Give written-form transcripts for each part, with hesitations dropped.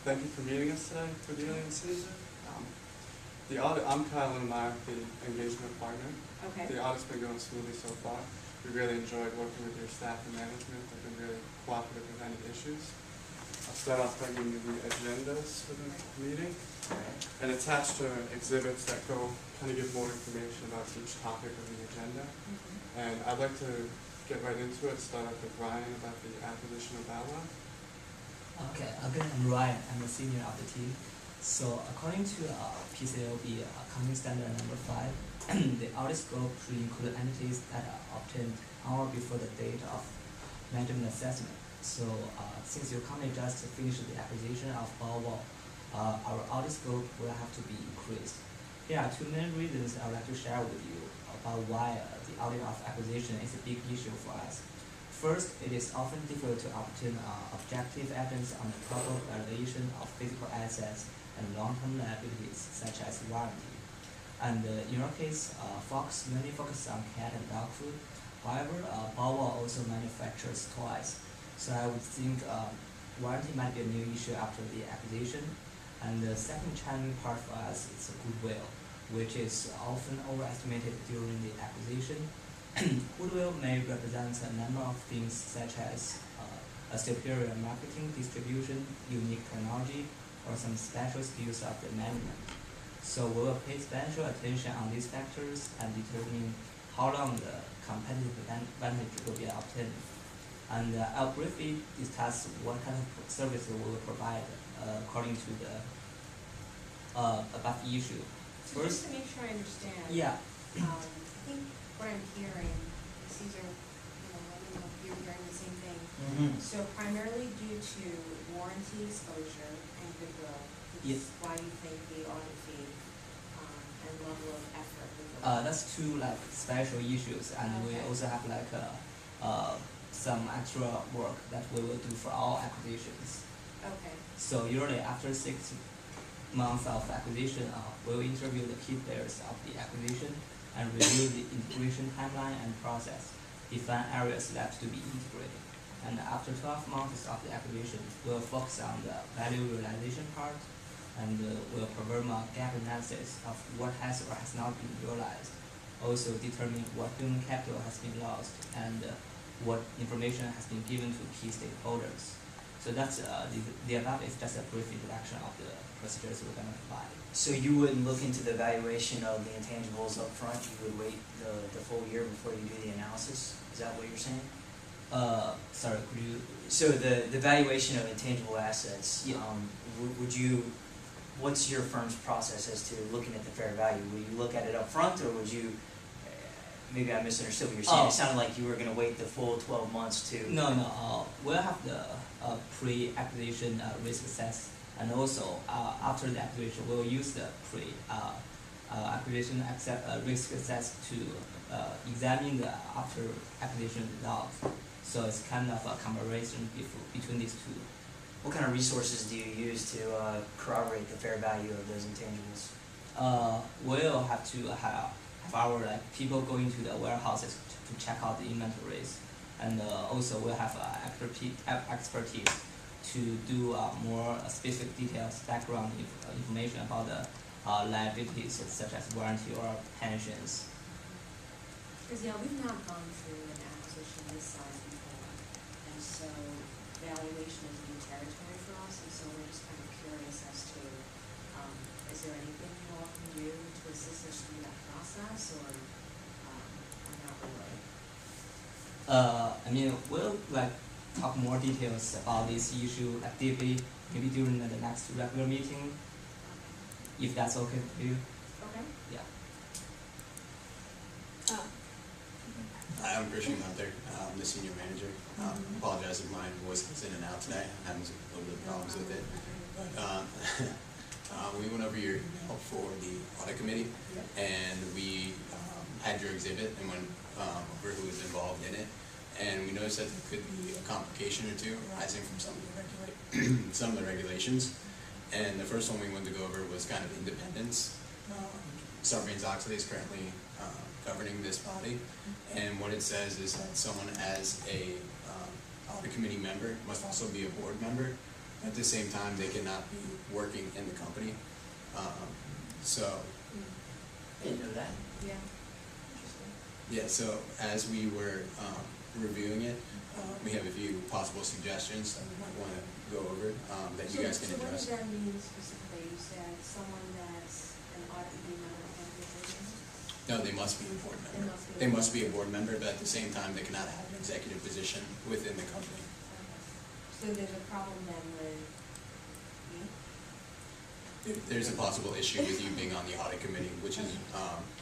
thank you for meeting us today for the alien season. The audit, I'm Kyle and I'm the engagement partner. Okay. The audit's been going smoothly so far. We really enjoyed working with your staff and management. They've been really cooperative with any issues. I'll start off by giving you the agendas for the meeting. And attached to exhibits that go kind of give more information about each topic of the agenda. And I'd like to get right into it, start off with Ryan about the acquisition of Bala. Okay, again, I'm Ryan. I'm the senior of the team. So according to PCAOB accounting standard number 5, the audit scope should include entities that are obtained on or before the date of management assessment. So since your company just finished the acquisition of Bala, our audit scope will have to be increased. There are two main reasons I would like to share with you about why the audit of acquisition is a big issue for us. First, it is often difficult to obtain objective evidence on the proper valuation of physical assets and long-term liabilities, such as warranty. And in your case, Fox mainly focuses on cat and dog food. However, Bala also manufactures toys. So I would think warranty might be a new issue after the acquisition. And the second challenging part for us is goodwill, which is often overestimated during the acquisition. Goodwill may represent a number of things such as a superior marketing distribution, unique technology, or some special skills of the management. So we will pay special attention on these factors and determine how long the competitive advantage will be obtained. And I'll briefly discuss what kind of service we will provide according to the above issue. So just to make sure I understand. Yeah. I think what I'm hearing is these are, let me know if you're hearing the same thing. So primarily due to warranty exposure and goodwill, Yes. is why you think the audit fee and level of effort would go. That's two special issues, and we Okay. also have some extra work that we will do for all acquisitions. Okay. So usually after 6 months of acquisition, we'll interview the key players of the acquisition and review the integration timeline and process, define areas left to be integrated. And after 12 months of the acquisition, we'll focus on the value realization part, and we'll perform a gap analysis of what has or has not been realized. Also determine what human capital has been lost and what information has been given to key stakeholders. So that's the above is just a brief introduction of the procedures we're going to apply. So you wouldn't look into the valuation of the intangibles up front, you would wait the full year before you do the analysis? Is that what you're saying? Sorry, could you? So the valuation of intangible assets, Yeah. what's your firm's process as to looking at the fair value? Will you look at it up front, or would you, maybe I misunderstood what you're saying, Oh. It sounded like you were going to wait the full 12 months to... No, we'll have the pre-acquisition risk assess, and also after the acquisition, we'll use the pre-acquisition risk assess to examine the after acquisition results. So it's kind of a comparison between these two. What kind of resources do you use to corroborate the fair value of those intangibles? We'll have to have our people going to the warehouses to check out the inventories, and also we'll have expertise to do more specific details, background information about the liabilities such as warranty or pensions. Because we've not gone through an acquisition this size before, and so valuation is new territory for us, and so we're just kind of curious as to, is there anything you all can do to assist us through that process, or not really? We'll talk more details about this issue deeply, maybe during the next regular meeting, if that's okay with you. Okay. Yeah. Hi, I'm Christian Gunther. I'm the senior manager. Apologize if my voice is in and out today. I'm having a little bit of problems with it. We went over your email for the audit committee, and we had your exhibit and went over who was involved in it. And we noticed that there could be a complication or two arising from some of the regulations. And the first one we wanted to go over was kind of independence. Sarbanes-Oxley is currently governing this body, and what it says is that someone as a audit committee member must also be a board member At the same time, they cannot be working in the company. So, Didn't know that. Yeah. yeah, so as we were reviewing it, we have a few possible suggestions that we might want to go over that you guys can So what does address. that mean specifically? You said someone that's an audit committee member can't be a board member? No, they must be a board They member. must be. They must be a board member, but at the same time, they cannot have an executive position within the company. Okay. So there's a problem then with me? There's a possible issue with you being on the audit committee, which is,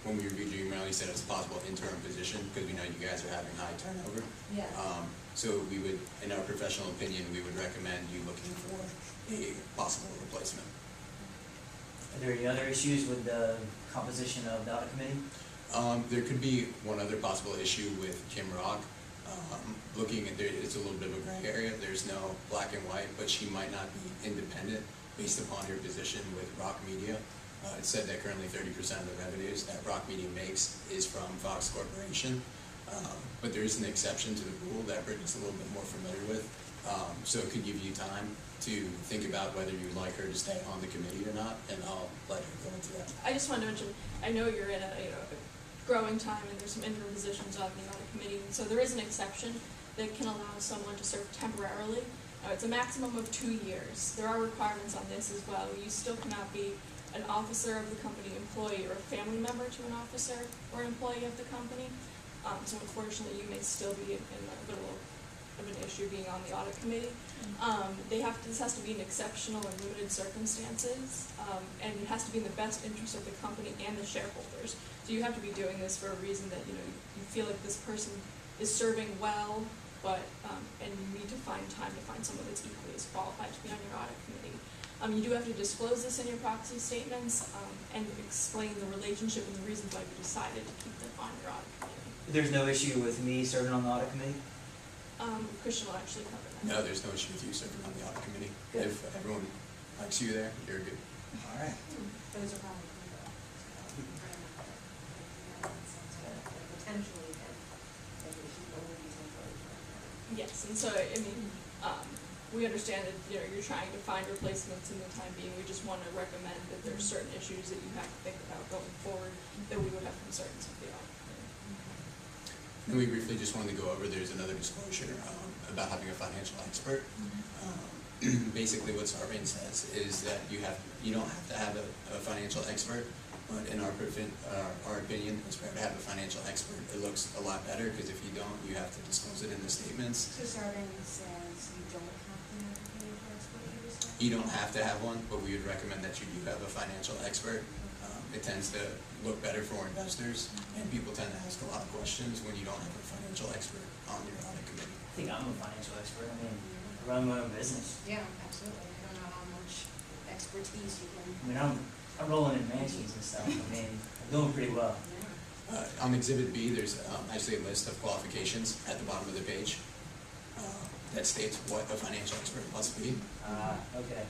when we reviewed your email, you said it's a possible interim position, because we know you guys are having high turnover. Yeah. So we would, in our professional opinion, we would recommend you looking for a possible replacement. Are there any other issues with the composition of the audit committee? There could be one other possible issue with Kim Rock. Looking at there, it's a little bit of a gray area. There's no black and white, but she might not be independent based upon her position with Rock Media. It said that currently 30% of the revenues that Rock Media makes is from Fox Corporation. But there is an exception to the rule that Brittany's a little bit more familiar with. So it could give you time to think about whether you'd like her to stay on the committee or not, and I'll let her go into that. I just wanted to mention, I know you're in a growing time and there's some interim positions on the audit committee, so there is an exception that can allow someone to serve temporarily. It's a maximum of 2 years. There are requirements on this as well. You still cannot be an officer of the company, employee, or a family member to an officer or an employee of the company. So unfortunately, you may still be in a little of an issue being on the audit committee. This has to be in exceptional and limited circumstances, and it has to be in the best interest of the company and the shareholders. So you have to be doing this for a reason that you feel like this person is serving well, but and you need to find time to find someone that's equally as qualified to be on your audit committee. You do have to disclose this in your proxy statements and explain the relationship and the reasons why you decided to keep them on your audit committee. There's no issue with me serving on the audit committee? Christian will actually cover that. No, there's no issue with you serving on the audit committee. Good. If everyone likes you there, you're good. All right. But there's a problem with me though. Potentially then, that we should only be temporary. Yes, and so, we understand that, you're trying to find replacements in the time being. We just want to recommend that there's certain issues that you have to think about going forward that we would have concerns with the audit committee. And we briefly just wanted to go over, there's another disclosure about having a financial expert. Basically what Sarbanes says is that you don't have to have a financial expert, but in our opinion, it's better to have a financial expert. It looks a lot better, because if you don't, you have to disclose it in the statements. So Sarbanes says you don't have to have a financial expert, you said? You don't have to have one, but we would recommend that you do have a financial expert. It tends to look better for investors, and people tend to ask a lot of questions when you don't have a financial expert on your audit committee. I think I'm a financial expert. I run my own business. Yeah, absolutely. I don't know how much expertise you can. I'm rolling in mansions and stuff. I'm doing pretty well. Yeah. On Exhibit B, there's actually a list of qualifications at the bottom of the page that states what a financial expert must be. Okay.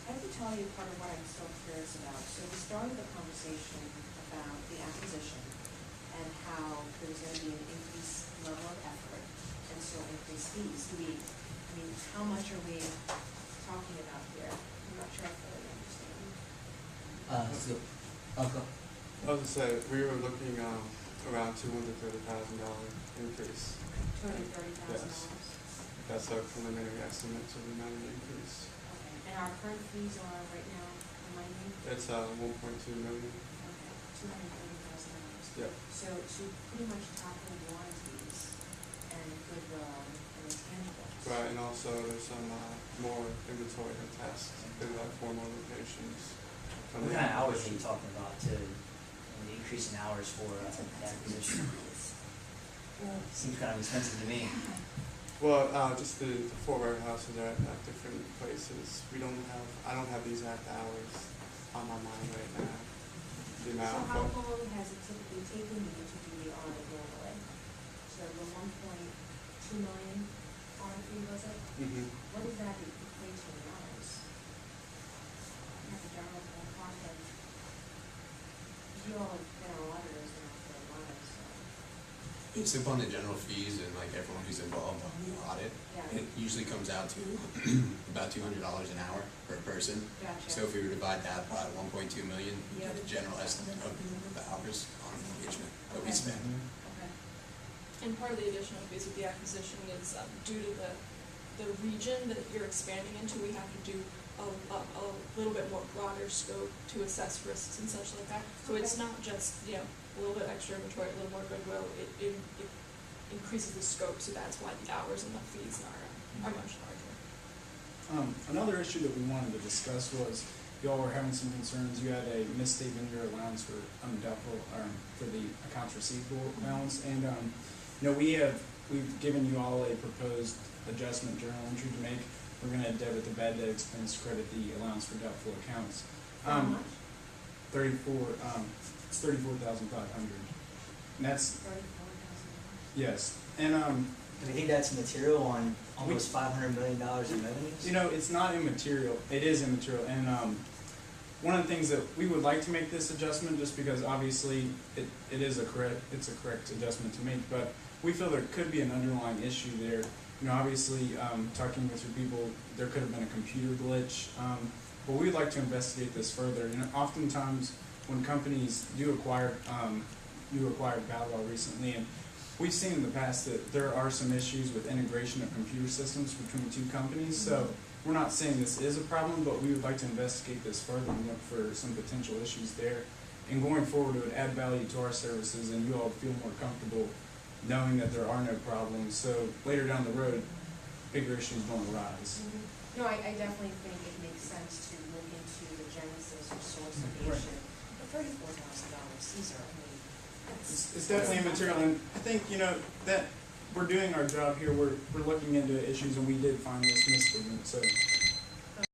I can tell you part of what I'm still curious about. So we started the conversation about the acquisition and how there's going to be an increased level of effort and so increased fees. How much are we talking about here? I'm not sure I fully understand. Go. I was gonna say, we were looking around $230,000 increase. $230,000. That's our preliminary estimate of the amount of increase. Okay, and our current fees are right now, remind me? It's $1.2 million. Okay, $230,000. Yep. So pretty much tackling warranties and goodwill and intangibles. Right, and also there's some more inventory to test in 4 more locations. What kind of hours are you talking about to the increase in hours for the acquisition? Seems kind of expensive to me. Well, just the 4 warehouses are at different places. I don't have the exact hours on my mind right now. The So amount, how but long has it typically taken you to do the audit normally? So the 1.2 million audit fee, was it? What does that equate to in hours? I have a general ballpark of, you all have been our auditors now for a while, so. Based upon the general fees and like everyone who's involved on the audit, Yeah. it usually comes out to about $200 an hour per person. Gotcha. So if we were to divide that by 1.2 million, you get a Yep. general estimate of the number of hours on engagement that we Okay. spend. Okay. And part of the additional fees with the acquisition is due to the region that you're expanding into, we have to do a little bit more broader scope to assess risks and such like that. So it's Okay. not just, you know, a little bit extra inventory, a little more goodwill, it increases the scope, so that's why the hours and the fees are much larger. Another issue that we wanted to discuss was y'all were having some concerns. You had a misstatement in your allowance for undoubtful, for the accounts receivable balance, and you know we've given you all a proposed adjustment journal entry to make. We're going to debit the bad debt expense, credit the allowance for doubtful accounts. How much? 34. It's 34,500. And that's 34,000. yes, and Do we think that's material on almost $500 million in revenues? you know, it's not immaterial. It is immaterial, and one of the things that we would like to make this adjustment, just because obviously it is a correct adjustment to make, but we feel there could be an underlying issue there. You know, obviously, talking with your people, there could have been a computer glitch, but we'd like to investigate this further. And oftentimes, when companies do acquire, you acquired Badlaw recently, and we've seen in the past that there are some issues with integration of computer systems between two companies. So we're not saying this is a problem, but we would like to investigate this further and look for some potential issues there. And going forward, it would add value to our services, and you all would feel more comfortable knowing that there are no problems. So later down the road, bigger issues don't arise. Mm-hmm. No, I definitely think it makes sense to look into the genesis or source of the Right. issue. But $34,000, these are, I mean, that's. It's definitely immaterial, and I think, you know, that we're doing our job here, we're looking into issues, and we did find this misstatement, so